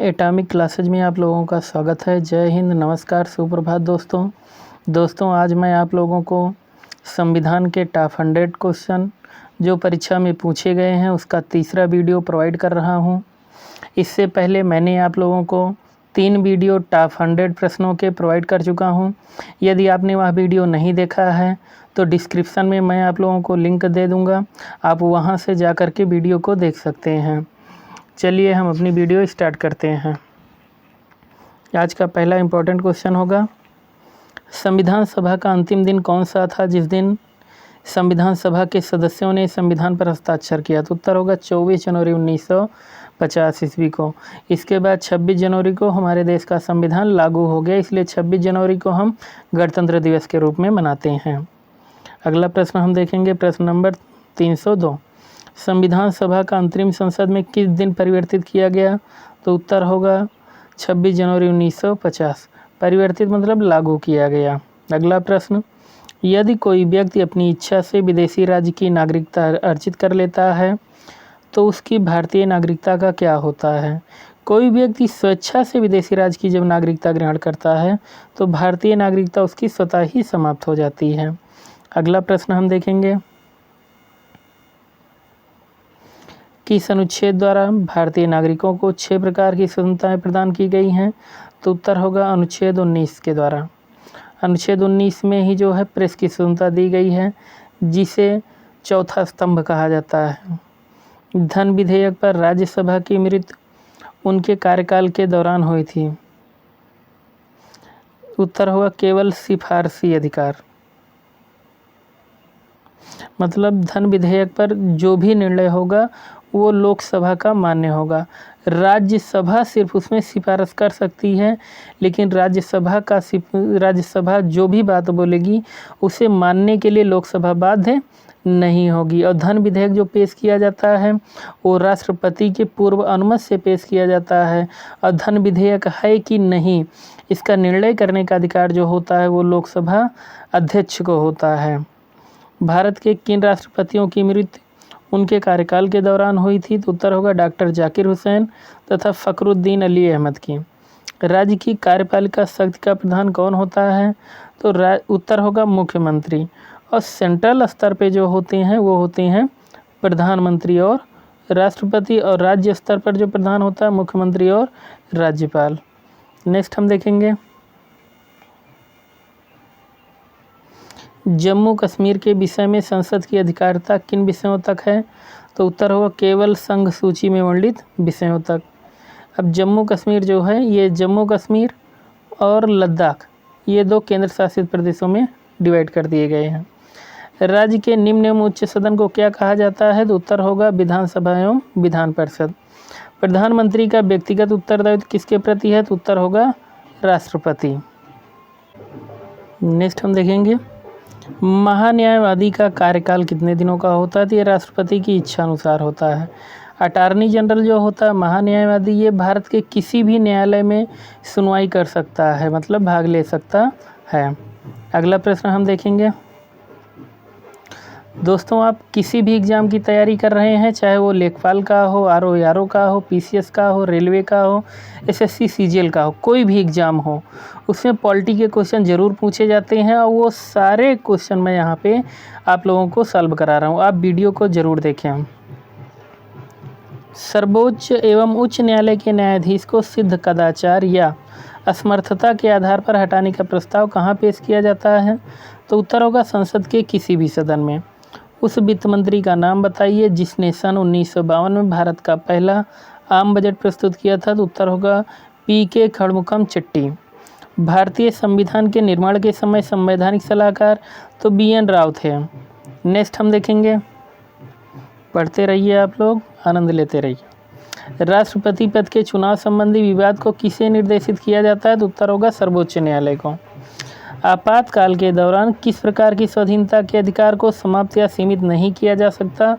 Atomic classes में आप लोगों का स्वागत है। जय हिंद, नमस्कार, सुप्रभात दोस्तों। आज मैं आप लोगों को संविधान के टॉप 100 क्वेश्चन जो परीक्षा में पूछे गए हैं उसका तीसरा वीडियो प्रोवाइड कर रहा हूं। इससे पहले मैंने आप लोगों को 3 वीडियो टॉप 100 प्रश्नों के प्रोवाइड कर चुका हूं। यदि आपने वह वीडियो नहीं देखा है तो डिस्क्रिप्शन में मैं आप लोगों को लिंक दे दूँगा, आप वहां से जा कर के वीडियो को देख सकते हैं। चलिए हम अपनी वीडियो स्टार्ट करते हैं। आज का पहला इम्पोर्टेंट क्वेश्चन होगा, संविधान सभा का अंतिम दिन कौन सा था जिस दिन संविधान सभा के सदस्यों ने संविधान पर हस्ताक्षर किया? तो उत्तर होगा 24 जनवरी 1950 ईस्वी को। इसके बाद 26 जनवरी को हमारे देश का संविधान लागू हो गया, इसलिए 26 जनवरी को हम गणतंत्र दिवस के रूप में मनाते हैं। अगला प्रश्न हम देखेंगे, प्रश्न नंबर 302, संविधान सभा का अंतरिम संसद में किस दिन परिवर्तित किया गया? तो उत्तर होगा 26 जनवरी 1950। परिवर्तित मतलब लागू किया गया। अगला प्रश्न, यदि कोई व्यक्ति अपनी इच्छा से विदेशी राज्य की नागरिकता अर्जित कर लेता है तो उसकी भारतीय नागरिकता का क्या होता है? कोई व्यक्ति स्वेच्छा से विदेशी राज्य की जब नागरिकता ग्रहण करता है तो भारतीय नागरिकता उसकी स्वतः ही समाप्त हो जाती है। अगला प्रश्न हम देखेंगे, किस अनुच्छेद द्वारा भारतीय नागरिकों को 6 प्रकार की स्वतंत्रताएं प्रदान की गई हैं? तो उत्तर होगा अनुच्छेद 19 के द्वारा। अनुच्छेद 19 में ही जो है प्रेस की स्वतंत्रता दी गई है, जिसे चौथा स्तंभ कहा जाता है। धन विधेयक पर राज्यसभा की मृत्यु उनके कार्यकाल के दौरान हुई थी। उत्तर होगा केवल सिफारसी अधिकार, मतलब धन विधेयक पर जो भी निर्णय होगा वो लोकसभा का मान्य होगा। राज्यसभा सिर्फ उसमें सिफारिश कर सकती है, लेकिन राज्यसभा जो भी बात बोलेगी उसे मानने के लिए लोकसभा बाध्य नहीं होगी। और धन विधेयक जो पेश किया जाता है वो राष्ट्रपति के पूर्व अनुमति से पेश किया जाता है। और धन विधेयक है कि नहीं इसका निर्णय करने का अधिकार जो होता है वो लोकसभा अध्यक्ष को होता है। भारत के किन राष्ट्रपतियों की मृत्यु उनके कार्यकाल के दौरान हुई थी? तो उत्तर होगा डॉक्टर जाकिर हुसैन तथा फखरुद्दीन अली अहमद की। राज्य की कार्यपालिका शक्ति का प्रधान कौन होता है? तो उत्तर होगा मुख्यमंत्री। और सेंट्रल स्तर पे जो होते हैं वो होते हैं प्रधानमंत्री और राष्ट्रपति, और राज्य स्तर पर जो प्रधान होता है मुख्यमंत्री और राज्यपाल। नेक्स्ट हम देखेंगे, जम्मू कश्मीर के विषय में संसद की अधिकारिता किन विषयों तक है? तो उत्तर होगा केवल संघ सूची में वर्णित विषयों तक। अब जम्मू कश्मीर जो है ये जम्मू कश्मीर और लद्दाख ये 2 केंद्र शासित प्रदेशों में डिवाइड कर दिए गए हैं। राज्य के निम्न एवं उच्च सदन को क्या कहा जाता है? तो उत्तर होगा विधानसभा एवं विधान परिषद। प्रधानमंत्री का व्यक्तिगत उत्तरदायित्व किसके प्रति है? तो उत्तर होगा राष्ट्रपति। नेक्स्ट हम देखेंगे, महान्यायवादी का कार्यकाल कितने दिनों का होता है? तो ये राष्ट्रपति की इच्छा अनुसार होता है। अटॉर्नी जनरल जो होता है महान्यायवादी, ये भारत के किसी भी न्यायालय में सुनवाई कर सकता है, मतलब भाग ले सकता है। अगला प्रश्न हम देखेंगे, दोस्तों आप किसी भी एग्ज़ाम की तैयारी कर रहे हैं, चाहे वो लेखपाल का हो, RO का हो, PCS का हो, रेलवे का हो, SSC CGL का हो, कोई भी एग्ज़ाम हो उसमें पॉलिटी के क्वेश्चन ज़रूर पूछे जाते हैं। और वो सारे क्वेश्चन मैं यहाँ पे आप लोगों को सॉल्व करा रहा हूँ, आप वीडियो को ज़रूर देखें। सर्वोच्च एवं उच्च न्यायालय के न्यायाधीश को सिद्ध कदाचार या असमर्थता के आधार पर हटाने का प्रस्ताव कहाँ पेश किया जाता है? तो उत्तर होगा संसद के किसी भी सदन में। उस वित्त मंत्री का नाम बताइए जिसने सन 1952 में भारत का पहला आम बजट प्रस्तुत किया था? तो उत्तर होगा PK खड़मुखम चट्टी। भारतीय संविधान के निर्माण के समय संवैधानिक सलाहकार तो BN राव थे। नेक्स्ट हम देखेंगे, पढ़ते रहिए आप लोग, आनंद लेते रहिए। राष्ट्रपति पद के चुनाव संबंधी विवाद को किसे निर्देशित किया जाता है? तो उत्तर होगा सर्वोच्च न्यायालय को। आपातकाल के दौरान किस प्रकार की स्वाधीनता के अधिकार को समाप्त या सीमित नहीं किया जा सकता?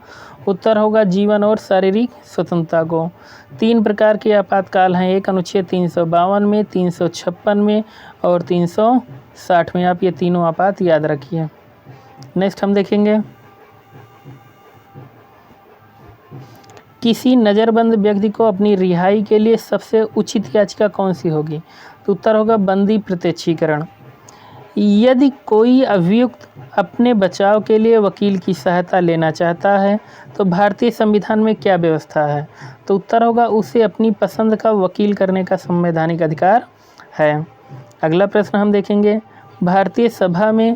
उत्तर होगा जीवन और शारीरिक स्वतंत्रता को। 3 प्रकार के आपातकाल हैं, एक अनुच्छेद 352 में, 356 में और 360 में। आप ये तीनों आपात याद रखिए। नेक्स्ट हम देखेंगे, किसी नज़रबंद व्यक्ति को अपनी रिहाई के लिए सबसे उचित याचिका कौन सी होगी? तो उत्तर होगा बंदी प्रत्यक्षीकरण। यदि कोई अभियुक्त अपने बचाव के लिए वकील की सहायता लेना चाहता है तो भारतीय संविधान में क्या व्यवस्था है? तो उत्तर होगा उसे अपनी पसंद का वकील करने का संवैधानिक अधिकार है। अगला प्रश्न हम देखेंगे, भारतीय सभा में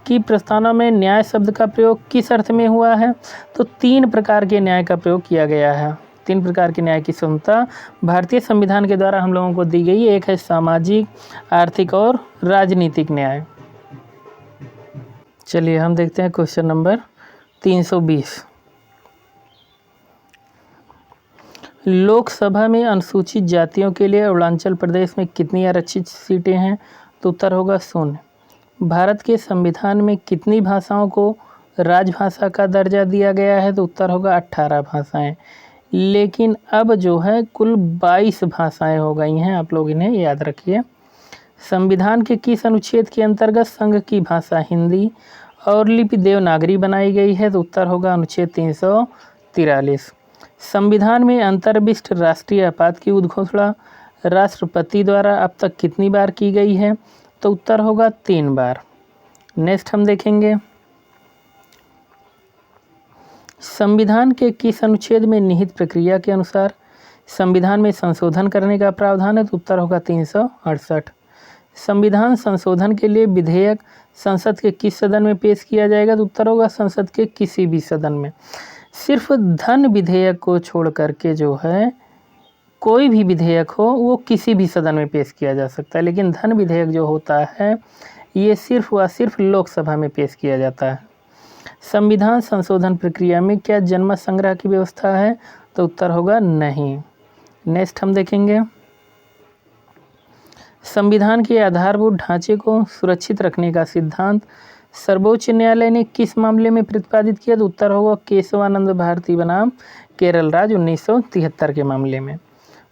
की प्रस्तावना में न्याय शब्द का प्रयोग किस अर्थ में हुआ है? तो 3 प्रकार के न्याय का प्रयोग किया गया है। 3 प्रकार के न्याय की स्वतंत्रता भारतीय संविधान के द्वारा हम लोगों को दी गई है। एक है सामाजिक, आर्थिक और राजनीतिक न्याय। चलिए हम देखते हैं क्वेश्चन नंबर 320। लोकसभा में अनुसूचित जातियों के लिए अरुणाचल प्रदेश में कितनी आरक्षित सीटें हैं? तो उत्तर होगा 0। भारत के संविधान में कितनी भाषाओं को राजभाषा का दर्जा दिया गया है? तो उत्तर होगा 18 भाषाएं। लेकिन अब जो है कुल 22 भाषाएं हो गई हैं, आप लोग इन्हें याद रखिए। संविधान के किस अनुच्छेद के अंतर्गत संघ की भाषा हिंदी और लिपि देवनागरी बनाई गई है? तो उत्तर होगा अनुच्छेद 343। संविधान में अंतर्विष्ट राष्ट्रीय आपात की उद्घोषणा राष्ट्रपति द्वारा अब तक कितनी बार की गई है? तो उत्तर होगा 3 बार। नेक्स्ट हम देखेंगे, संविधान के किस अनुच्छेद में निहित प्रक्रिया के अनुसार संविधान में संशोधन करने का प्रावधान है? तो उत्तर होगा 368। संविधान संशोधन के लिए विधेयक संसद के किस सदन में पेश किया जाएगा? तो उत्तर होगा संसद के किसी भी सदन में। सिर्फ धन विधेयक को छोड़ करके जो है कोई भी विधेयक हो वो किसी भी सदन में पेश किया जा सकता है, लेकिन धन विधेयक जो होता है ये सिर्फ व सिर्फ लोकसभा में पेश किया जाता है। संविधान संशोधन प्रक्रिया में क्या जनमत संग्रह की व्यवस्था है? तो उत्तर होगा नहीं। नेक्स्ट हम देखेंगे, संविधान के आधारभूत ढांचे को सुरक्षित रखने का सिद्धांत सर्वोच्च न्यायालय ने किस मामले में प्रतिपादित किया? तो उत्तर होगा केशवानंद भारती बनाम केरल राज्य 1973 के मामले में।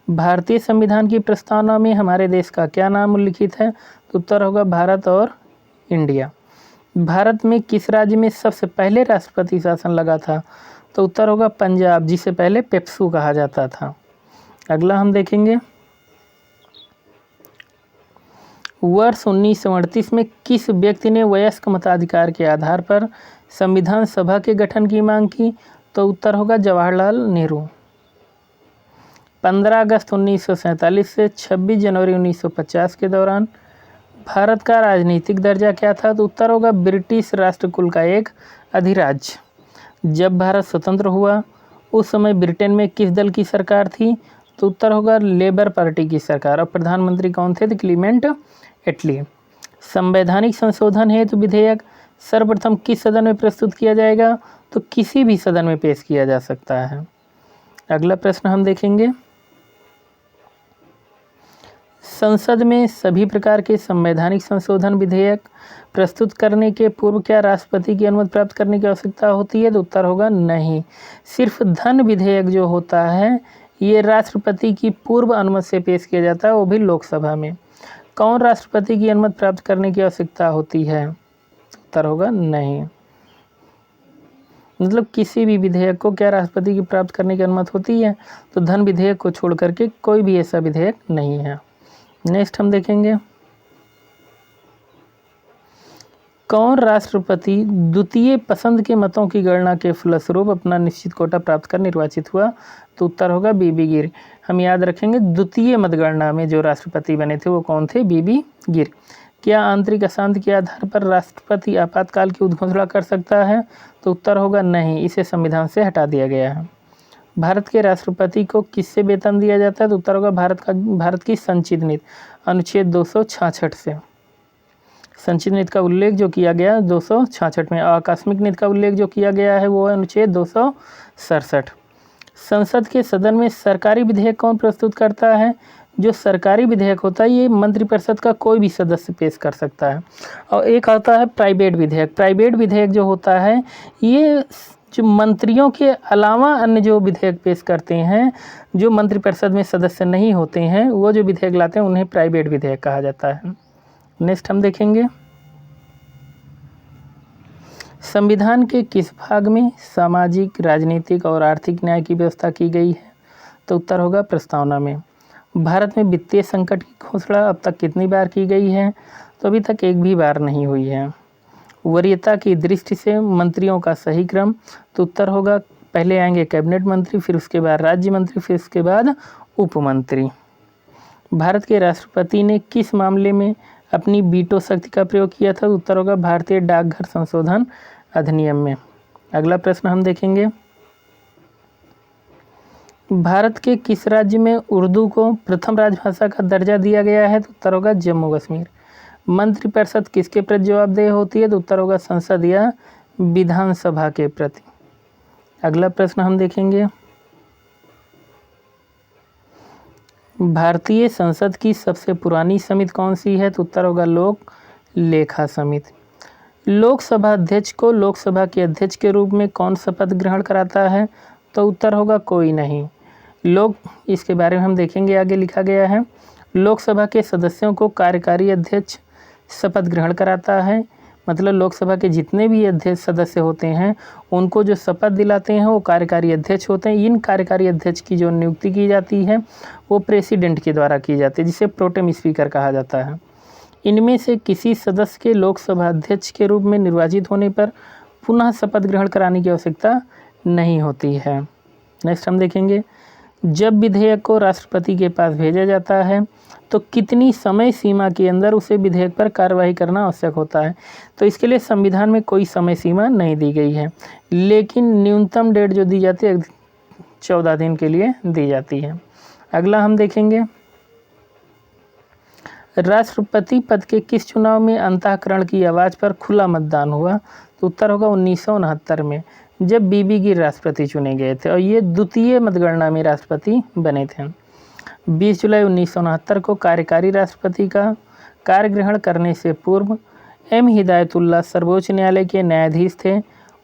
भारतीय संविधान की प्रस्तावना में हमारे देश का क्या नाम उल्लिखित है? तो उत्तर होगा भारत और इंडिया। भारत में किस राज्य में सबसे पहले राष्ट्रपति शासन लगा था? तो उत्तर होगा पंजाब, जिसे पहले पेप्सू कहा जाता था। अगला हम देखेंगे, वर्ष 1938 में किस व्यक्ति ने वयस्क मताधिकार के आधार पर संविधान सभा के गठन की मांग की? तो उत्तर होगा जवाहरलाल नेहरू। 15 अगस्त 1947 से 26 जनवरी 1950 के दौरान भारत का राजनीतिक दर्जा क्या था? तो उत्तर होगा ब्रिटिश राष्ट्रकुल का एक अधिराज्य। जब भारत स्वतंत्र हुआ उस समय ब्रिटेन में किस दल की सरकार थी? तो उत्तर होगा लेबर पार्टी की सरकार, और प्रधानमंत्री कौन थे? तो क्लीमेंट एटली। संवैधानिक संशोधन हेतु विधेयक सर्वप्रथम किस सदन में प्रस्तुत किया जाएगा? तो किसी भी सदन में पेश किया जा सकता है। अगला प्रश्न हम देखेंगे, संसद में सभी प्रकार के संवैधानिक संशोधन विधेयक प्रस्तुत करने के पूर्व क्या राष्ट्रपति की अनुमति प्राप्त करने की आवश्यकता होती है? तो उत्तर होगा नहीं। सिर्फ धन विधेयक जो होता है ये राष्ट्रपति की पूर्व अनुमति से पेश किया जाता है, वो भी लोकसभा में। कौन राष्ट्रपति की अनुमति प्राप्त करने की आवश्यकता होती है? उत्तर होगा नहीं। मतलब किसी भी विधेयक को क्या राष्ट्रपति की प्राप्त करने की अनुमति होती है? तो धन विधेयक को छोड़ करके कोई भी ऐसा विधेयक नहीं है। नेक्स्ट हम देखेंगे, कौन राष्ट्रपति द्वितीय पसंद के मतों की गणना के फलस्वरूप अपना निश्चित कोटा प्राप्त कर निर्वाचित हुआ? तो उत्तर होगा बीबी गिर। हम याद रखेंगे द्वितीय मतगणना में जो राष्ट्रपति बने थे वो कौन थे? बीबी गिर। क्या आंतरिक अशांति के आधार पर राष्ट्रपति आपातकाल की उद्घोषणा कर सकता है? तो उत्तर होगा नहीं, इसे संविधान से हटा दिया गया है। भारत के राष्ट्रपति को किससे वेतन दिया जाता है? तो उत्तर होगा भारत की संचित नीति अनुच्छेद 266 से। संचित नीति का उल्लेख जो किया गया 266 में, आकस्मिक नीति का उल्लेख जो किया गया है वो है अनुच्छेद 267। संसद के सदन में सरकारी विधेयक कौन प्रस्तुत करता है? जो सरकारी विधेयक होता है ये मंत्रिपरिषद का कोई भी सदस्य पेश कर सकता है। और एक आता है प्राइवेट विधेयक। प्राइवेट विधेयक जो होता है ये जो मंत्रियों के अलावा अन्य जो विधेयक पेश करते हैं, जो मंत्रिपरिषद में सदस्य नहीं होते हैं, वो जो विधेयक लाते हैं उन्हें प्राइवेट विधेयक कहा जाता है। नेक्स्ट हम देखेंगे, संविधान के किस भाग में सामाजिक, राजनीतिक और आर्थिक न्याय की व्यवस्था की गई है? तो उत्तर होगा प्रस्तावना में। भारत में वित्तीय संकट की घोषणा अब तक कितनी बार की गई है? तो अभी तक एक भी बार नहीं हुई है। वरीयता की दृष्टि से मंत्रियों का सही क्रम? तो उत्तर होगा पहले आएंगे कैबिनेट मंत्री, फिर उसके बाद राज्य मंत्री, फिर उसके बाद उप मंत्री। भारत के राष्ट्रपति ने किस मामले में अपनी वीटो शक्ति का प्रयोग किया था? उत्तर होगा भारतीय डाकघर संशोधन अधिनियम में। अगला प्रश्न हम देखेंगे, भारत के किस राज्य में उर्दू को प्रथम राजभाषा का दर्जा दिया गया है? तो उत्तर होगा जम्मू कश्मीर। मंत्रिपरिषद किसके प्रति जवाबदेह होती है? तो उत्तर होगा संसद या विधानसभा के प्रति। अगला प्रश्न हम देखेंगे, भारतीय संसद की सबसे पुरानी समिति कौन सी है? तो उत्तर होगा लोक लेखा समिति। लोकसभा अध्यक्ष को लोकसभा के अध्यक्ष के रूप में कौन शपथ ग्रहण कराता है? तो उत्तर होगा कोई नहीं। इसके बारे में हम देखेंगे, आगे लिखा गया है, लोकसभा के सदस्यों को कार्यकारी अध्यक्ष शपथ ग्रहण कराता है। मतलब लोकसभा के जितने भी अध्यक्ष सदस्य होते हैं उनको जो शपथ दिलाते हैं वो कार्यकारी अध्यक्ष होते हैं। इन कार्यकारी अध्यक्ष की जो नियुक्ति की जाती है वो प्रेसिडेंट के द्वारा की जाती है, जिसे प्रोटेम स्पीकर कहा जाता है। इनमें से किसी सदस्य के लोकसभा अध्यक्ष के रूप में निर्वाचित होने पर पुनः शपथ ग्रहण कराने की आवश्यकता नहीं होती है। नेक्स्ट हम देखेंगे, जब विधेयक को राष्ट्रपति के पास भेजा जाता है तो कितनी समय सीमा के अंदर उसे विधेयक पर कार्रवाई करना आवश्यक होता है? तो इसके लिए संविधान में कोई समय सीमा नहीं दी गई है, लेकिन न्यूनतम डेट जो दी जाती है 14 दिन के लिए दी जाती है। अगला हम देखेंगे, राष्ट्रपति पद के किस चुनाव में अंतःकरण की आवाज़ पर खुला मतदान हुआ? तो उत्तर होगा 1969 में, जब बीबी गिर राष्ट्रपति चुने गए थे और ये द्वितीय मतगणना में राष्ट्रपति बने थे। 20 जुलाई 1969 को कार्यकारी राष्ट्रपति का कार्य ग्रहण करने से पूर्व एम हिदायतुल्लाह सर्वोच्च न्यायालय के न्यायाधीश थे।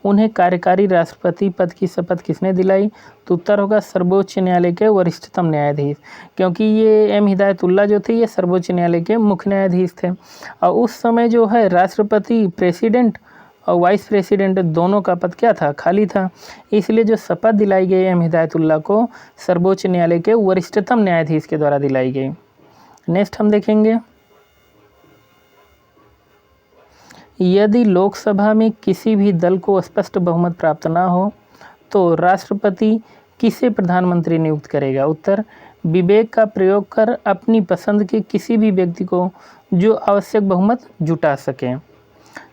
उन्हें कार्यकारी राष्ट्रपति पद की शपथ किसने दिलाई? तो उत्तर होगा सर्वोच्च न्यायालय के वरिष्ठतम न्यायाधीश, क्योंकि ये एम हिदायतुल्लाह जो थे ये सर्वोच्च न्यायालय के मुख्य न्यायाधीश थे। और उस समय जो है राष्ट्रपति, प्रेसिडेंट और वाइस प्रेसिडेंट दोनों का पद क्या था? खाली था। इसलिए जो शपथ दिलाई गई एम हिदायतुल्लाह को सर्वोच्च न्यायालय के वरिष्ठतम न्यायाधीश के द्वारा दिलाई गई। नेक्स्ट हम देखेंगे, यदि लोकसभा में किसी भी दल को स्पष्ट बहुमत प्राप्त ना हो तो राष्ट्रपति किसे प्रधानमंत्री नियुक्त करेगा? उत्तर, विवेक का प्रयोग कर अपनी पसंद के किसी भी व्यक्ति को जो आवश्यक बहुमत जुटा सके।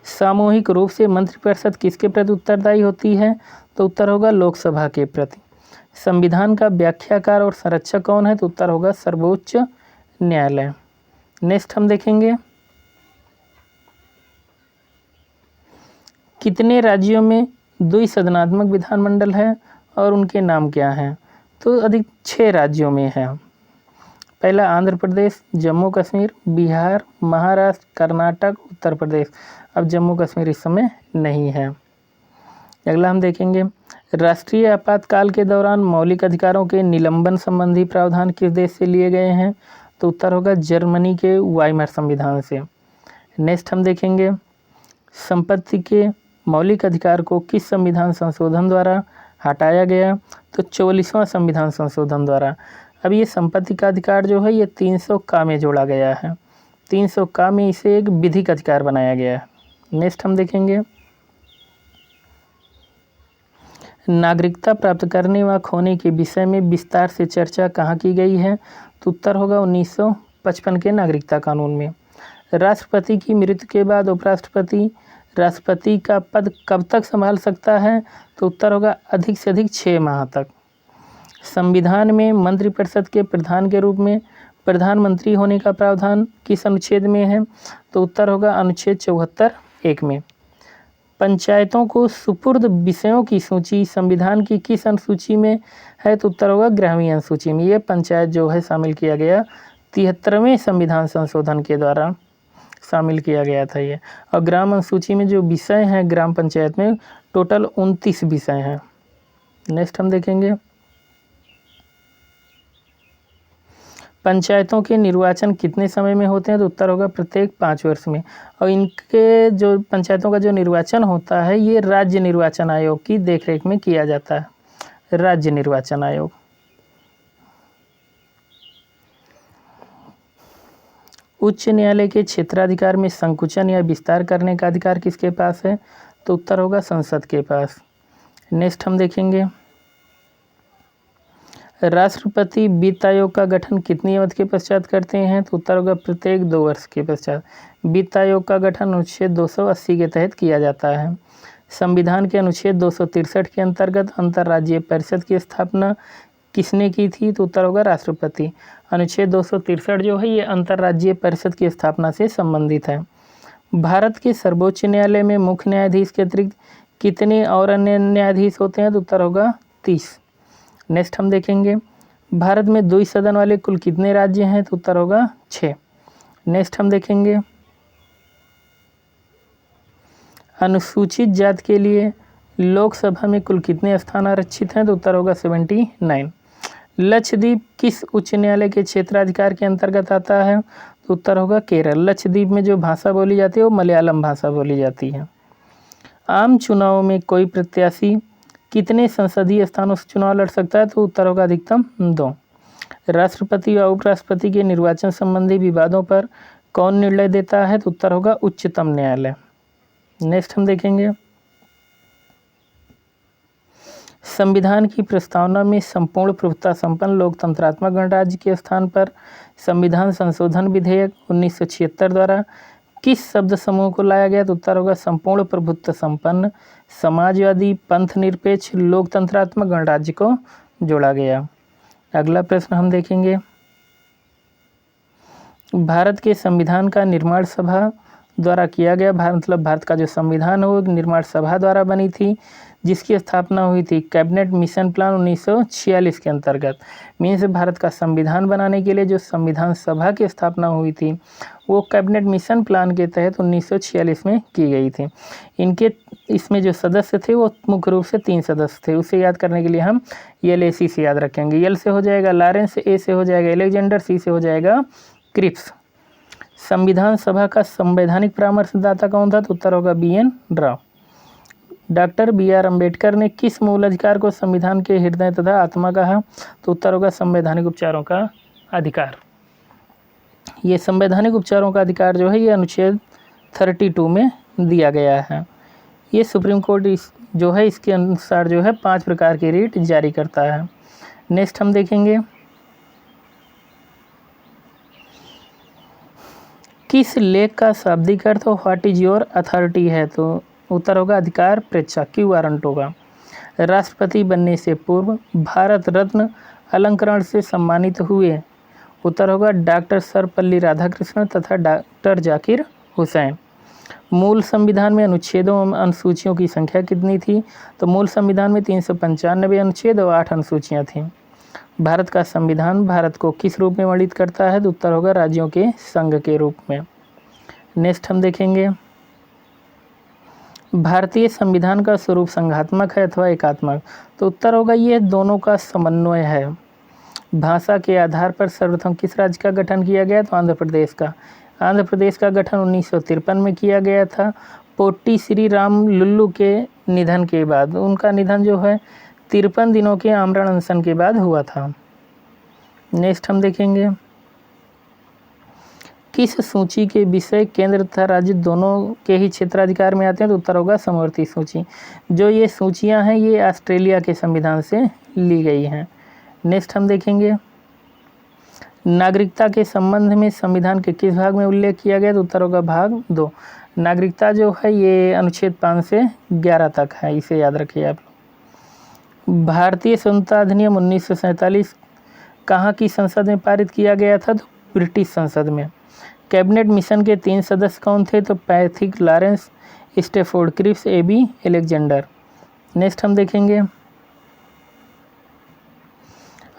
सामूहिक रूप से मंत्रिपरिषद किसके प्रति उत्तरदायी होती है? तो उत्तर होगा लोकसभा के प्रति। संविधान का व्याख्याकार और संरक्षक कौन है? तो उत्तर होगा सर्वोच्च न्यायालय। नेक्स्ट हम देखेंगे, कितने राज्यों में द्विसदनात्मक विधानमंडल है और उनके नाम क्या हैं? तो अधिक 6 राज्यों में है। पहला आंध्र प्रदेश, जम्मू कश्मीर, बिहार, महाराष्ट्र, कर्नाटक, उत्तर प्रदेश। अब जम्मू कश्मीर इस समय नहीं है। अगला हम देखेंगे, राष्ट्रीय आपातकाल के दौरान मौलिक अधिकारों के निलंबन संबंधी प्रावधान किस देश से लिए गए हैं? तो उत्तर होगा जर्मनी के वाइमर संविधान से। नेक्स्ट हम देखेंगे, संपत्ति के मौलिक अधिकार को किस संविधान संशोधन द्वारा हटाया गया? तो 44वां संविधान संशोधन द्वारा। अब ये संपत्ति का अधिकार जो है ये 300 का में जोड़ा गया है। 300 का में इसे एक विधिक अधिकार बनाया गया है। नेक्स्ट हम देखेंगे, नागरिकता प्राप्त करने व खोने के विषय में विस्तार से चर्चा कहाँ की गई है? तो उत्तर होगा 1955 के नागरिकता कानून में। राष्ट्रपति की मृत्यु के बाद उपराष्ट्रपति राष्ट्रपति का पद कब तक संभाल सकता है? तो उत्तर होगा अधिक से अधिक 6 माह तक। संविधान में मंत्रिपरिषद के प्रधान के रूप में प्रधानमंत्री होने का प्रावधान किस अनुच्छेद में है? तो उत्तर होगा अनुच्छेद 74(1) में। पंचायतों को सुपुर्द विषयों की सूची संविधान की किस अनुसूची में है? तो उत्तर होगा 11वीं अनुसूची में। ये पंचायत जो है शामिल किया गया 73वें संविधान संशोधन के द्वारा शामिल किया गया था ये। और ग्राम अनुसूची में जो विषय हैं ग्राम पंचायत में टोटल 29 विषय हैं। नेक्स्ट हम देखेंगे, पंचायतों के निर्वाचन कितने समय में होते हैं? तो उत्तर होगा प्रत्येक 5 वर्ष में। और इनके जो पंचायतों का जो निर्वाचन होता है ये राज्य निर्वाचन आयोग की देखरेख में किया जाता है, राज्य निर्वाचन आयोग। उच्च न्यायालय के क्षेत्राधिकार में संकुचन या विस्तार करने का अधिकार किसके पास है? तो उत्तर होगा संसद के पास। नेक्स्ट हम देखेंगे, राष्ट्रपति वित्त आयोग का गठन कितनी अवधि के पश्चात करते हैं? तो उत्तर होगा प्रत्येक 2 वर्ष के पश्चात। वित्त आयोग का गठन अनुच्छेद 280 के तहत किया जाता है। संविधान के अनुच्छेद 263 के अंतर्गत अंतर्राज्यीय परिषद की स्थापना किसने की थी? तो उत्तर होगा राष्ट्रपति। अनुच्छेद 263 जो है ये अंतर्राज्यीय परिषद की स्थापना से संबंधित है। भारत के सर्वोच्च न्यायालय में मुख्य न्यायाधीश के अतिरिक्त कितने और अन्य न्यायाधीश होते हैं? तो उत्तर होगा 30। नेक्स्ट हम देखेंगे, भारत में द्विसदन वाले कुल कितने राज्य हैं? तो उत्तर होगा 6। नेक्स्ट हम देखेंगे, अनुसूचित जाति के लिए लोकसभा में कुल कितने स्थान आरक्षित हैं? तो उत्तर होगा 79। लक्षद्वीप किस उच्च न्यायालय के क्षेत्राधिकार के अंतर्गत आता है? तो उत्तर होगा केरल। लक्षद्वीप में जो भाषा बोली जाती है वो मलयालम भाषा बोली जाती है। आम चुनाव में कोई प्रत्याशी कितने संसदीय स्थानों से चुनाव लड़ सकता है? तो उत्तर होगा अधिकतम 2। राष्ट्रपति व उपराष्ट्रपति के निर्वाचन संबंधी विवादों पर कौन निर्णय देता है? तो उत्तर होगा उच्चतम न्यायालय। नेक्स्ट हम देखेंगे, संविधान की प्रस्तावना में संपूर्ण प्रभुत्व संपन्न लोकतंत्रात्मक गणराज्य के स्थान पर संविधान संशोधन विधेयक 1976 द्वारा किस शब्द समूह को लाया गया? तो उत्तर होगा संपूर्ण प्रभुत्व संपन्न समाजवादी पंथ निरपेक्ष लोकतंत्रात्मक गणराज्य को जोड़ा गया। अगला प्रश्न हम देखेंगे, भारत के संविधान का निर्माण सभा द्वारा किया गया। भारत का जो संविधान है वो निर्माण सभा द्वारा बनी थी जिसकी स्थापना हुई थी कैबिनेट मिशन प्लान 1946 के अंतर्गत। मीन्स भारत का संविधान बनाने के लिए जो संविधान सभा की स्थापना हुई थी वो कैबिनेट मिशन प्लान के तहत 1946 में की गई थी। इनके इसमें जो सदस्य थे वो मुख्य रूप से 3 सदस्य थे। उसे याद करने के लिए हम LAC से याद रखेंगे। यल से हो जाएगा लॉरेंस, ए से हो जाएगा एलेक्जेंडर, सी से हो जाएगा क्रिप्स। संविधान सभा का संवैधानिक परामर्शदाता कौन था? तो उत्तर होगा BN Rao. Doctor BR Ambedkar ने किस मूल अधिकार को संविधान के हृदय तथा आत्मा कहा? तो उत्तर होगा संवैधानिक उपचारों का अधिकार। ये संवैधानिक उपचारों का अधिकार जो है ये अनुच्छेद 32 में दिया गया है। ये सुप्रीम कोर्ट जो है इसके अनुसार जो है 5 प्रकार की रीट जारी करता है। नेक्स्ट हम देखेंगे, किस लेख का शाब्दिक अर्थ व्हाट इज योर अथॉरिटी है? तो उत्तर होगा अधिकार प्रेक्षा, क्यू वारंट होगा। राष्ट्रपति बनने से पूर्व भारत रत्न अलंकरण से सम्मानित हुए? उत्तर होगा डॉक्टर सर्वपल्ली राधाकृष्णन तथा डॉक्टर जाकिर हुसैन। मूल संविधान में अनुच्छेदों एवं अनुसूचियों की संख्या कितनी थी? तो मूल संविधान में 395 अनुच्छेद और 8 अनुसूचियाँ थीं। भारत का संविधान भारत को किस रूप में वर्णित करता है? तो उत्तर होगा राज्यों के संघ के रूप में। नेक्स्ट हम देखेंगे, भारतीय संविधान का स्वरूप संघात्मक है अथवा एकात्मक? तो उत्तर होगा ये दोनों का समन्वय है। भाषा के आधार पर सर्वप्रथम किस राज्य का गठन किया गया? तो आंध्र प्रदेश का। आंध्र प्रदेश का गठन 1953 में किया गया था पोट्टी श्री राम लुल्लू के निधन के बाद। उनका निधन जो है 53 दिनों के आमरण अनशन के बाद हुआ था। नेक्स्ट हम देखेंगे, किस सूची के विषय केंद्र तथा राज्य दोनों के ही क्षेत्राधिकार में आते हैं? तो उत्तर होगा समवर्ती सूची। जो ये सूचियां हैं ये ऑस्ट्रेलिया के संविधान से ली गई हैं। नेक्स्ट हम देखेंगे, नागरिकता के संबंध में संविधान के किस भाग में उल्लेख किया गया? तो उत्तर होगा भाग 2। नागरिकता जो है ये अनुच्छेद 5 से 11 तक है, इसे याद रखिए आप लोग। भारतीय स्वतंत्रता अधिनियम 1947 कहाँ की संसद में पारित किया गया था? तो ब्रिटिश संसद में। कैबिनेट मिशन के 3 सदस्य कौन थे? तो Pethick Lawrence, Stafford Cripps, AB Alexander. Next हम देखेंगे,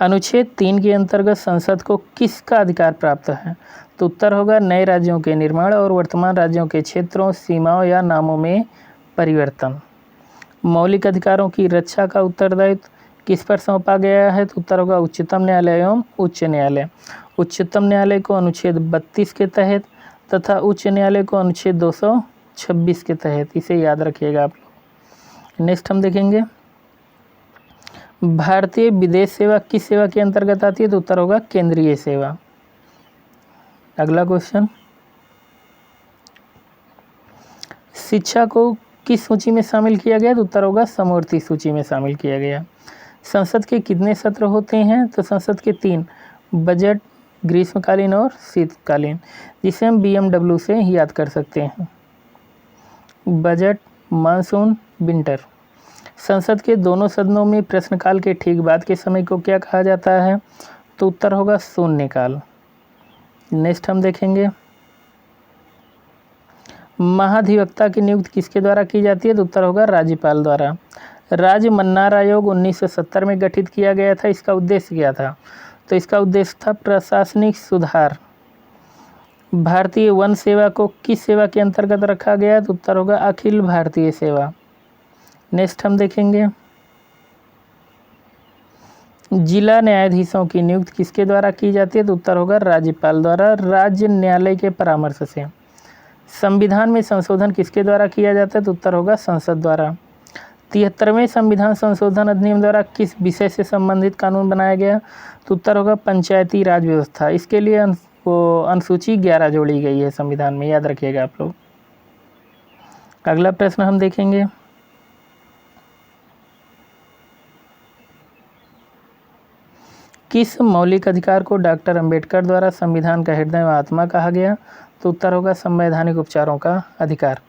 अनुच्छेद 3 के अंतर्गत संसद को किसका अधिकार प्राप्त है? तो उत्तर होगा नए राज्यों के निर्माण और वर्तमान राज्यों के क्षेत्रों, सीमाओं या नामों में परिवर्तन। मौलिक अधिकारों की रक्षा का उत्तरदायित्व किस पर सौंपा गया है? तो उत्तर होगा उच्चतम न्यायालय एवं उच्च न्यायालय। उच्चतम न्यायालय को अनुच्छेद 32 के तहत तथा उच्च न्यायालय को अनुच्छेद 226 के तहत। इसे याद रखिएगा आप लोग। नेक्स्ट हम देखेंगे भारतीय विदेश सेवा किस सेवा के अंतर्गत आती है? तो उत्तर होगा केंद्रीय सेवा। अगला क्वेश्चन, शिक्षा को किस सूची में शामिल किया गया? तो उत्तर होगा समवर्ती सूची में शामिल किया गया। संसद के कितने सत्र होते हैं? तो संसद के 3, बजट, ग्रीष्मकालीन और शीतकालीन, जिसे हम BMW से याद कर सकते हैं। Budget, monsoon, winter. संसद के दोनों सदनों में प्रश्नकाल के ठीक बाद के समय को क्या कहा जाता है? तो उत्तर होगा शून्यकाल। नेक्स्ट हम देखेंगे महाधिवक्ता की नियुक्ति किसके द्वारा की जाती है? तो उत्तर होगा राज्यपाल द्वारा। राज्य मन्नार आयोग 1970 में गठित किया गया था। इसका उद्देश्य क्या था? तो इसका उद्देश्य था प्रशासनिक सुधार। भारतीय वन सेवा को किस सेवा के अंतर्गत रखा गया? तो उत्तर होगा अखिल भारतीय सेवा। नेक्स्ट हम देखेंगे जिला न्यायाधीशों की नियुक्ति किसके द्वारा की जाती है? तो उत्तर होगा राज्यपाल द्वारा, राज्य न्यायालय के परामर्श से। संविधान में संशोधन किसके द्वारा किया जाता है? तो उत्तर होगा संसद द्वारा। 73वें संविधान संशोधन अधिनियम द्वारा किस विषय से संबंधित कानून बनाया गया? तो उत्तर होगा पंचायती राज व्यवस्था। इसके लिए अनुसूची 11 जोड़ी गई है संविधान में, याद रखिएगा आप लोग। अगला प्रश्न हम देखेंगे किस मौलिक अधिकार को डॉक्टर अंबेडकर द्वारा संविधान का हृदय व आत्मा कहा गया? तो उत्तर होगा संवैधानिक उपचारों का अधिकार।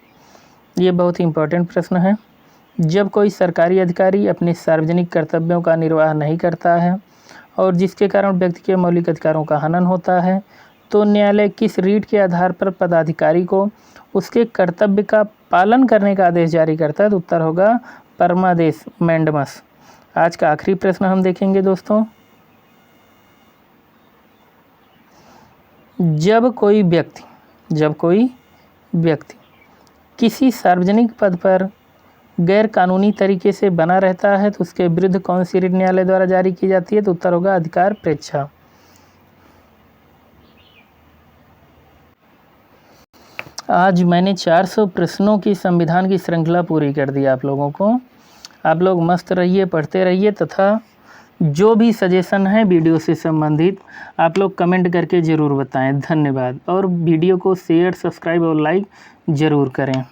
ये बहुत ही इम्पोर्टेंट प्रश्न है। जब कोई सरकारी अधिकारी अपने सार्वजनिक कर्तव्यों का निर्वाह नहीं करता है और जिसके कारण व्यक्ति के मौलिक अधिकारों का हनन होता है, तो न्यायालय किस रीट के आधार पर पदाधिकारी को उसके कर्तव्य का पालन करने का आदेश जारी करता है? तो उत्तर होगा परमादेश, मैंडमस। आज का आखिरी प्रश्न हम देखेंगे दोस्तों, जब कोई व्यक्ति किसी सार्वजनिक पद पर गैर कानूनी तरीके से बना रहता है तो उसके विरुद्ध कौन सी रीट न्यायालय द्वारा जारी की जाती है? तो उत्तर होगा अधिकार प्रेक्षा। आज मैंने 400 प्रश्नों की संविधान की श्रृंखला पूरी कर दी आप लोगों को। आप लोग मस्त रहिए, पढ़ते रहिए तथा जो भी सजेशन है वीडियो से संबंधित आप लोग कमेंट करके ज़रूर बताएं। धन्यवाद। और वीडियो को शेयर, सब्सक्राइब और लाइक ज़रूर करें।